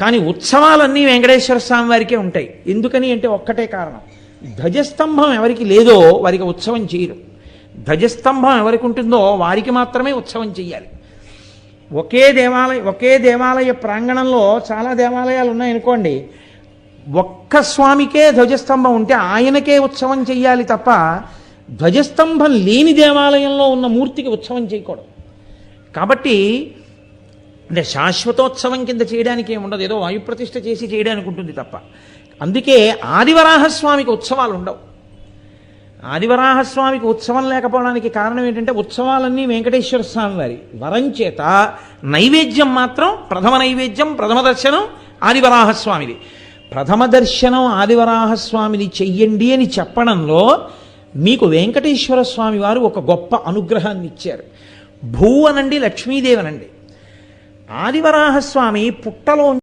కానీ ఉత్సవాలన్నీ వెంకటేశ్వర స్వామి వారికే ఉంటాయి. ఎందుకని అంటే ఒక్కటే కారణం, ధ్వజస్తంభం ఎవరికి లేదో వారికి ఉత్సవం చేయరు. ధ్వజస్తంభం ఎవరికి ఉంటుందో వారికి మాత్రమే ఉత్సవం చెయ్యాలి. ఒకే దేవాలయ ప్రాంగణంలో చాలా దేవాలయాలు ఉన్నాయనుకోండి, ఒక్క స్వామికే ధ్వజస్తంభం ఉంటే ఆయనకే ఉత్సవం చెయ్యాలి తప్ప ధ్వజస్తంభం లేని దేవాలయంలో ఉన్న మూర్తికి ఉత్సవం చేయకూడదు. కాబట్టి అంటే శాశ్వతోత్సవం కింద చేయడానికి ఏముండదు, ఏదో వాయుప్రతిష్ఠ చేసి చేయడానికి ఉంటుంది తప్ప. అందుకే ఆదివరాహస్వామికి ఉత్సవాలు ఉండవు. ఆదివరాహస్వామికి ఉత్సవం లేకపోవడానికి కారణం ఏంటంటే ఉత్సవాలన్నీ వెంకటేశ్వర స్వామి వారి వరం చేత నైవేద్యం మాత్రం ప్రథమ నైవేద్యం ప్రథమ దర్శనం ఆదివరాహస్వామిది. ప్రథమ దర్శనం ఆదివరాహస్వామిని చెయ్యండి అని చెప్పడంలో మీకు వెంకటేశ్వర స్వామి వారు ఒక గొప్ప అనుగ్రహాన్ని ఇచ్చారు. భూ అనండి లక్ష్మీదేవనండి, ఆదివరాహస్వామి పుట్టలో